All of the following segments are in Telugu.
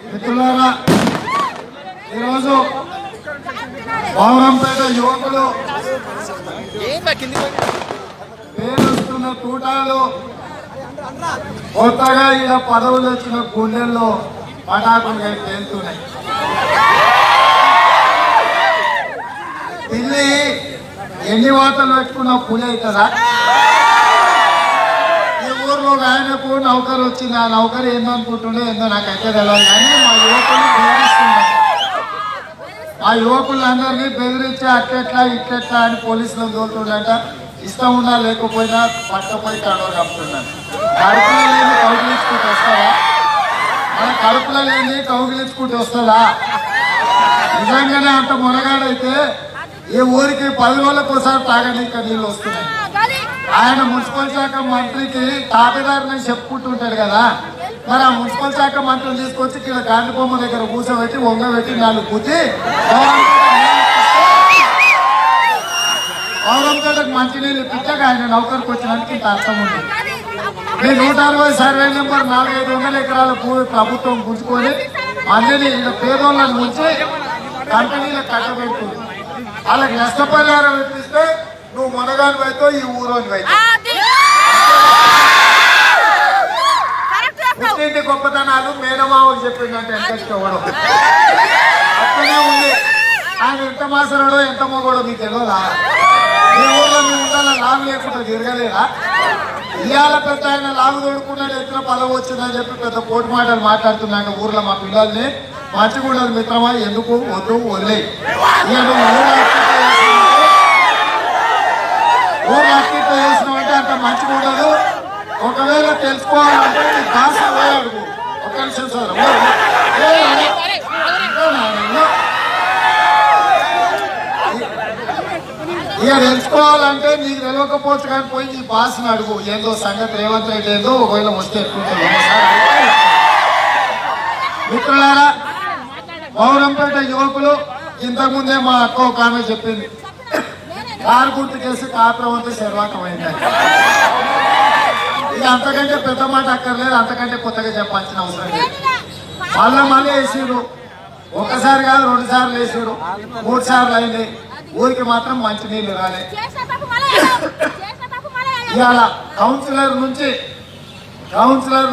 మిత్రులారా, ఈరోజు పౌరంపేట యువకులు పేరుస్తున్న తూటాలు కొత్తగా ఇలా పదవులు వచ్చిన గుండెల్లో పటాకులుగా తేలుతున్నాయి. పిల్లి ఎన్ని వాతలు పెట్టుకున్న పులి అవుతుందా? ఈ ఊర్లో ఆయనకు నౌకరు వచ్చింది. ఆ నౌకరు ఏందో అనుకుంటుండే ఏందో నాకైతే తెలియదు. కానీ మా యువకులు బెదిరిస్తున్నారు. ఆ యువకులందరినీ బెదిరించి అట్లెట్లా ఇట్లెట్లా అని పోలీసులను తోలుతుండట. ఇష్టం ఉన్నా లేకపోయినా పట్టపోయి కడవ కప్పుతున్నాను. కడుపులో లేని కౌగిలించుకుంటూ వస్తారా? మన కడుపులో లేని కౌగిలించుకుంటూ వస్తుందా? నిజంగానే అంత మునగాడైతే ఈ ఊరికి 10 రోజులకు ఒకసారి తాగనీక నీళ్ళు వస్తున్నాయి. ఆయన మున్సిపల్ శాఖ మంత్రికి తాపేదారుని చెప్పుకుంటుంటాడు కదా. మరి ఆ మున్సిపల్ శాఖ మంత్రిని తీసుకొచ్చి ఇక్కడ గాంధీ బొమ్మ దగ్గర కూర్చోబెట్టి వంగబెట్టి 4 కూర్చి పౌరంపేటకు మంచినీళ్ళు ఇప్పించాక ఆయన నౌకరికి వచ్చినందుకు ఇంత అర్థం ఉంది. మీ 160 సర్వే నెంబర్ 400-500 ఎకరాల భూమి ప్రభుత్వం గుంజుకొని అందరినీ ఇక్కడ పేదోళ్ళని ముంచి కంపెనీలకు కట్టబెడుతుంది. వాళ్ళకి నష్టపరిహారం ఇప్పిస్తే నువ్వు మునగాని అయితే ఈ ఊరోని అయితే పుట్టింటి గొప్పతనాలు మేనమావకు చెప్పిందంటే ఎంత ఇవ్వడం అక్కడే ఉంది. ఆయన ఎంత మాసరాడో ఎంత మొగడో మీకు తెలియదా? ఈ ఊర్లో మీ ఉండాల లాభం లేకుండా తిరగలేదా? ఇవాళ పెద్ద ఆయన లాభం తోడుకున్నాడు ఎత్తున పదవి వచ్చిందని చెప్పి పెద్ద పోటీ మాటలు మాట్లాడుతున్నాక ఊర్లో మా పిల్లల్ని మంచిగా మిత్రమా ఎందుకు వద్దు వదిలే ఊరు అక్కిట్ట చేసినామంటే అంత మంచిగా ఉండదు. ఒకవేళ తెలుసుకోవాలంటే భాష అడుగు. ఒక నిమిషం సార్, ఇక తెలుసుకోవాలంటే నీకు తెలియకపోవచ్చు కానీ పోయి నీ భాషను అడుగు. ఏందో సంగతి రేవంత్ రెడ్డి ఏందో ఒకవేళ వస్తే ఎక్కువ. మిత్రులారా, పౌరంపేట యువకులు ఇంతకుముందే మా అక్క ఒక ఆమె చెప్పింది, కారు గుర్తుకేసి కాపురవంతో శర్వాకమైంది. ఇక అంతకంటే పెద్ద మాట అక్కర్లేదు, అంతకంటే కొత్తగా చెప్పాల్సిన అవసరం లేదు. మళ్ళీ వేసిరు. ఒకసారి కాదు 2 సార్లు వేసిరు, 3 సార్లు అయింది. ఊరికి మాత్రం మంచినీళ్ళు రాలే. ఇవాళ కౌన్సిలర్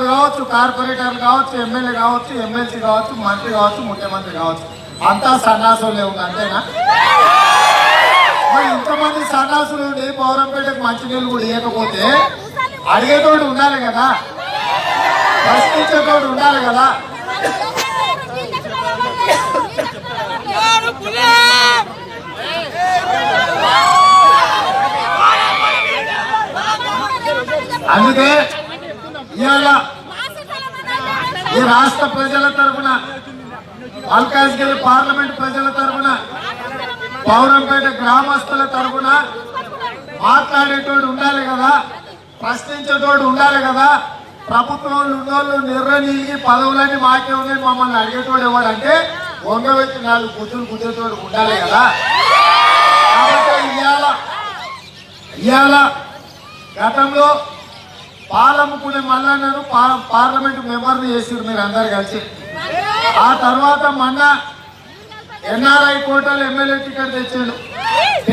కావచ్చు, కార్పొరేటర్లు కావచ్చు, ఎమ్మెల్యే కావచ్చు, ఎమ్మెల్సీ కావచ్చు, మంత్రి కావచ్చు, ముఖ్యమంత్రి కావచ్చు, అంతా సన్నాసులే ఉంది. అంతేనా? మరి ఇంతమంది సన్నాసులు ఉండి పౌరంపేటకు మంచినీళ్ళు కూడా ఇవ్వకపోతే అడిగేటోడు ఉండాలి కదా, ప్రశ్నించేటోడు ఉండాలి కదా. అందుకే ఇవాళ ఈ రాష్ట్ర ప్రజల తరఫున, మల్కాజ్గిరి పార్లమెంట్ ప్రజల తరఫున, పౌరంపేట గ్రామస్తుల తరఫున మాట్లాడేటోడు ఉండాలి కదా, ప్రశ్నించేటోడు ఉండాలి కదా. ప్రభుత్వంలో ఉన్నోళ్ళు నిర్ణయించి పదవులన్నీ మాకే ఉన్నాయి మమ్మల్ని అడిగేటోడు ఎవడంటే వంగవెత్తి 4 గుద్దులు గుద్దేటోడు ఉండాలి కదా. కాబట్టి ఇవాళ గతంలో పాలమ్ముకునే మల్లన్నను పార్లమెంట్ మెంబర్ని చేసిరు మీరు అందరు కలిసి. ఆ తర్వాత మొన్న NRI కోటాలు ఎమ్మెల్యే టికెట్ తెచ్చాడు.